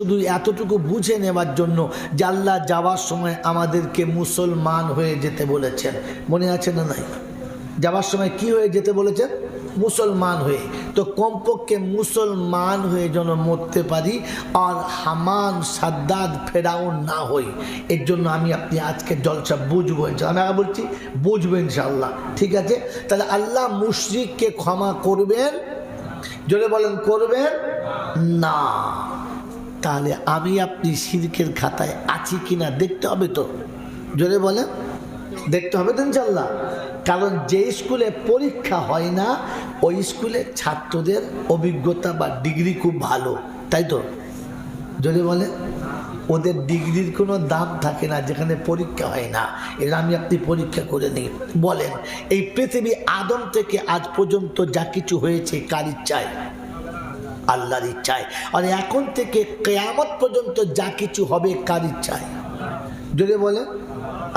শুধু এতটুকু বুঝে নেবার জন্য যে আল্লাহ যাওয়ার সময় আমাদেরকে মুসলমান হয়ে যেতে বলেছেন। মনে আছে না নাই? যাওয়ার সময় কি হয়ে যেতে বলেছেন? মুসলমান হয়ে। তো কমপক্ষে মুসলমান হয়ে যেন মরতে পারি আর হামান সাদ্দাদ ফেরাউন না হই। এর জন্য আমি আপনি আজকে জলসা বুঝবো ইনশাআল্লাহ। আমি বলছি বুঝবো ইনশাআল্লাহ। ঠিক আছে? তাহলে আল্লাহ মুশরিককে ক্ষমা করবেন? জোরে বলেন করবেন না। তাহলে আমি আপনি শিরকের খাতায় আছি কিনা দেখতে হবে তো। জোরে বলেন দেখতে হবে তো ইনশাআল্লাহ। কারণ যে স্কুলে পরীক্ষা হয় না ওই স্কুলে ছাত্রদের অভিজ্ঞতা বা ডিগ্রি খুব ভালো, তাই তো? জোরে বলে ওদের ডিগ্রির কোনো দাম থাকে না যেখানে পরীক্ষা হয় না। এর আমি আপনি পরীক্ষা করে নিই। বলেন এই পৃথিবী আদম থেকে আজ পর্যন্ত যা কিছু হয়েছে কার ইচ্ছায়? আল্লাহর ইচ্ছায়। আর এখন থেকে কিয়ামত পর্যন্ত যা কিছু হবে কার ইচ্ছায়? যদি বলে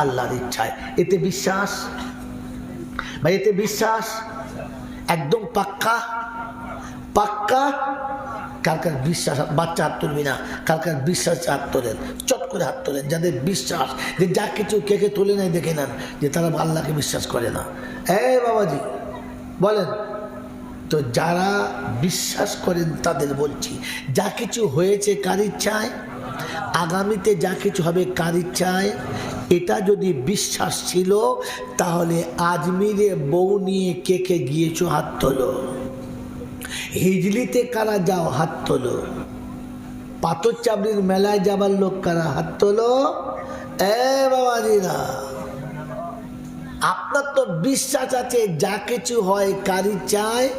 আল্লাহর ইচ্ছায়। এতে বিশ্বাস ভাই, এতে বিশ্বাস একদম পাক্কা পাক্কা। কার কার বিশ্বাস? বাচ্চা হাত তুলবি না। কার কার বিশ্বাস হাত তোলেন, চট করে হাত তোলেন। যাদের বিশ্বাস যে যা কিছু কে কে তোলে নাই দেখে নেন যে তারা আল্লাহকে বিশ্বাস করে না। বাবাজি বলেন তো। যারা বিশ্বাস করেন তাদের বলছি যা কিছু হয়েছে কার ইচ্ছায়, আগামীতে যা কিছু হবে কার ইচ্ছায়। এটা যদি বিশ্বাস ছিল তাহলে আজমিরে বউ নিয়ে কে কে গিয়েছো হাত তোলো। হিজলিতে কারা যাও হাত তোলো। পাথর চাবড়ির মেলায় যাবার লোক কারা হাত তোলো। বাবাজিরা আপনার তো বিশ্বাস আছে যা কিছু হয় কার ইচ্ছায়।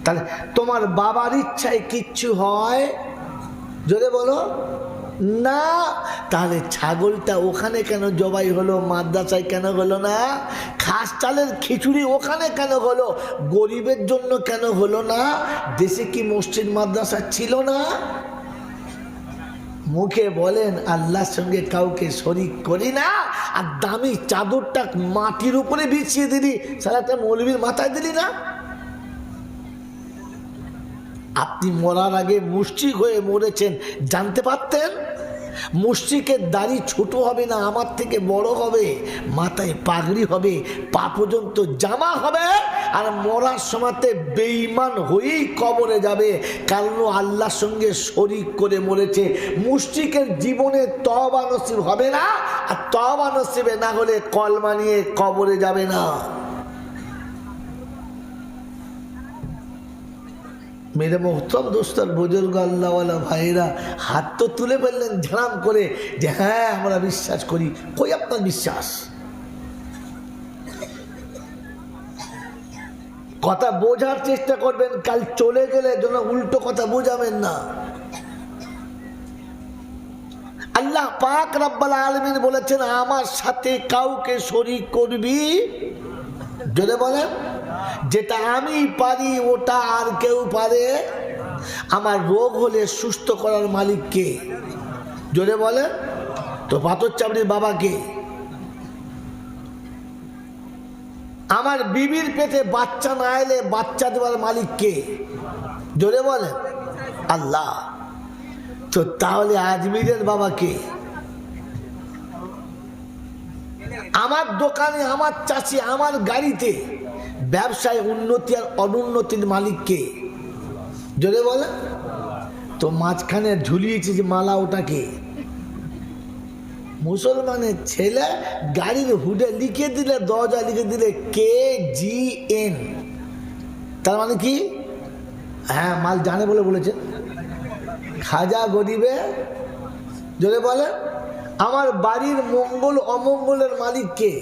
তাহলে তোমার বাবার ইচ্ছায় কিচ্ছু হয়? জোরে বলো না। তাহলে ছাগলটা ওখানে কেন জবাই হলো, মাদ্রাসায় কেন হলো না? খাস চালের খিচুড়ি ওখানে কেন হলো, গরিবের জন্য কেন হলো না? দেশে কি মসজিদ মাদ্রাসা ছিল না? মুখে বলেন আল্লাহর সঙ্গে কাউকে শরীক করি না, আর দামি চাদরটা মাটির উপরে বিছিয়ে দিলি, সারাটা মৌলবীর মাথায় দিলি না। আপনি মরার আগে মুশরিক হয়ে মরেছেন, জানতে পারতেন? মুশরিকের দাড়ি ছোট হবে না, আমার থেকে বড় হবে, মাথায় পাগড়ি হবে, পা পর্যন্ত জামা হবে, আর মরার সময়তে বেঈমান হয়েই কবরে যাবে, কারণ আল্লাহর সঙ্গে শরীক করে মরেছে। মুশরিকের জীবনে তওবা নসিব হবে না, আর তওবা নসিবে না হলে কলমা নিয়ে কবরে যাবে না। মেরে মোহতরম দোস্তার বুজুর্গ আল্লাহওয়ালা ভাইরা হাত তো তুলে ফেললেন ঝাড়াম করে যে হ্যাঁ আমরা বিশ্বাস করি। কই আপনার বিশ্বাস? কথা বোঝার চেষ্টা করবেন, কাল চলে গেলে যেন উল্টো কথা বোঝাবেন না। আল্লাহ পাক রব্বুল আলামিন বলেছেন আমার সাথে কাউকে শরীক করবি, যদি বলেন যেটা আমি পারি ওটা আর কেউ পারে। আমার রোগ হলে সুস্থ করার মালিক কে? জোরে বলে তো। পাথর চাবড়ির বাবা কে? আমার বিবির পেটে বাচ্চা না এলে বাচ্চা দেওয়ার মালিক কে? জোরে বলে আল্লাহ। তো তাহলে আজমিরের বাবা কে? আমার দোকানে, আমার চাষি, আমার গাড়িতে, ব্যবসায় উন্নতি আর অনুন্নতির মালিক কে? জোরে বলে তো। মাঝখানে ঝুলিয়েছে যে মালা, ওটা কে? মুসলমানের ছেলে গাড়ির হুডে লিখে দিলে, দরজা লিখে দিলে KGN, তার মানে কি? হ্যাঁ মাল জানে বলে বলেছে খাজা গরিবে। জোরে বলে আমার বাড়ির মঙ্গল অমঙ্গলের মালিক কে?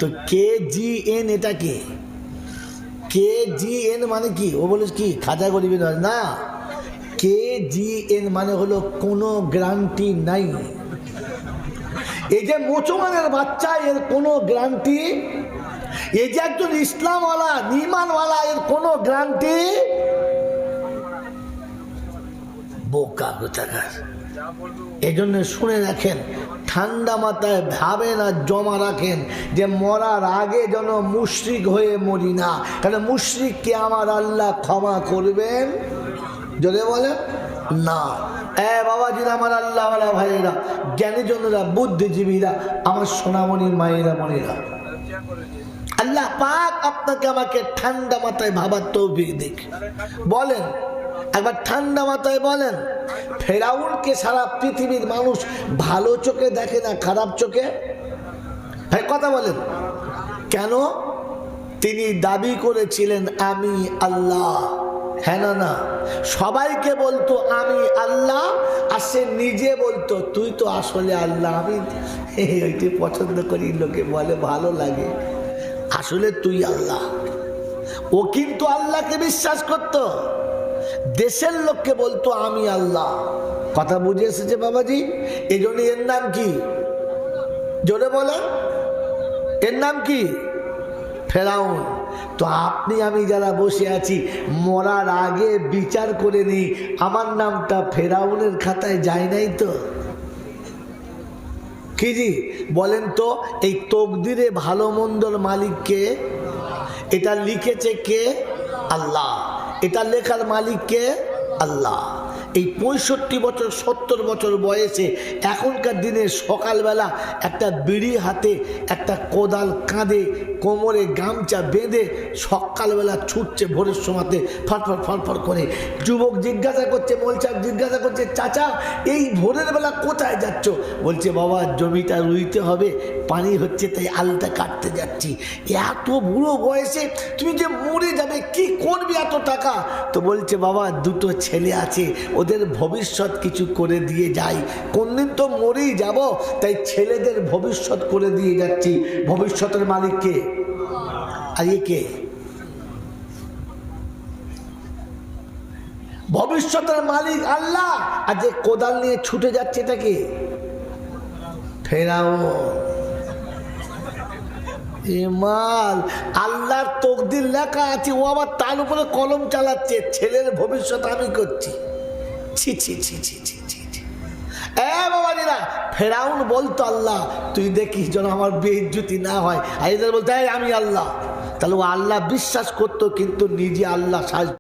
তো KGN এটা কে? KGN মানে কি? ও বলে কি খাজা গরিবে না, KGN মানে হলো কোনো গ্যারান্টি নাই। এই যে মুসলমানের বাচ্চা, এর কোনো গ্যারান্টি। এই যে একজন ইসলামওয়ালা ঈমানওয়ালা, এর কোনো গ্যারান্টি। বোকা কোথাকার। এই জন্য শুনে রাখেন, ঠান্ডা মাথায় ভাবেন আর জমা রাখেন যে মরার আগে যেন মুশরিক হয়ে মরি না, কারণ মুশরিককে আমার আল্লাহ ক্ষমা করবেন। যদি বলেন না। বাবাজিরা, আমার আল্লাহওয়ালা ভাইয়েরা, জ্ঞানীজনেরা, বুদ্ধিজীবীরা, আমার সোনামণির মায়েরা মনিরা, আল্লাহ পাক আপনাকে আমাকে ঠান্ডা মাথায় ভাবার তৌফিক দিক। বলেন একবার ঠান্ডা মাথায় বলেন, ফেরাউনকে সারা পৃথিবীর মানুষ ভালো চোখে দেখে না, খারাপ চোখে? ভাই কথা বলেন কেন? তিনি দাবি করেছিলেন আমি আল্লাহ। হ্যাঁ না না? সবাইকে বলতো আমি আল্লাহ, আর সে নিজে বলতো তুই তো আসলে আল্লাহ। আমি ওইটি পছন্দ করি, লোকে বলে ভালো লাগে, আসলে তুই আল্লাহ। ও কিন্তু আল্লাহকে বিশ্বাস করত, দেশের লোককে বলতো আমি আল্লাহ। কথা বুঝে এসেছে বাবাজি? এই জন্য এর নাম কি? জোরে বলেন, এর নাম কি? ফেরাউন। তো আপনি আমি যারা বসে আছি, মরার আগে বিচার করে নিই, আমার নামটা ফেরাউনের খাতায় যায় নাই তো? কি জি বলেন তো? এই তকদিরে ভালো মন্দর মালিক কে? এটা লিখেছে কে? আল্লাহ। এটা লেখার মালিক কে? আল্লাহ। এই 65 বছর 70 বছর বয়সে এখনকার দিনে সকালবেলা একটা বিড়ি হাতে, একটা কোদাল কাঁধে, কোমরে গামছা বেঁধে সকালবেলা ছুটছে ভোরের সময়তে ফটফট ফটফট করে। যুবক জিজ্ঞাসা করছে, মোলচাপ জিজ্ঞাসা করছে, চাচা এই ভোরের বেলা কোথায় যাচ্ছ? বলছে বাবা জমিটা রুইতে হবে, পানি হচ্ছে তাই আলটা কাটতে যাচ্ছি। এত বুড়ো বয়সে তুমি যে মরে যাবে, কি করবি এত টাকা? তো বলছে বাবা দুটো ছেলে আছে, ওদের ভবিষ্যৎ কিছু করে দিয়ে যাই, কোনদিন তো মরেই যাব, তাই ছেলেদের ভবিষ্যৎ করে দিয়ে যাচ্ছি। ভবিষ্যতের মালিক কে? আর এ কে? ভবিষ্যতের মালিক আল্লাহ। আর যে কোদাল নিয়ে ছুটে যাচ্ছে এটা কে? ফেরাউন। মাল আল্লাহর তকদির লেখা আছে, ও আবার তার উপরে কলম চালাচ্ছে, ছেলের ভবিষ্যৎ আমি করছি। ছি ছি ছি ছি ছি ছি। বাবাজিরা, ফেরাউন বলতো আল্লাহ তুই দেখিস যেন আমার বেইজ্জতি না হয়, আর এদের বলতে আমি আল্লাহ। তাহলে ও আল্লাহ বিশ্বাস করতো, কিন্তু নিজে আল্লাহ সাজ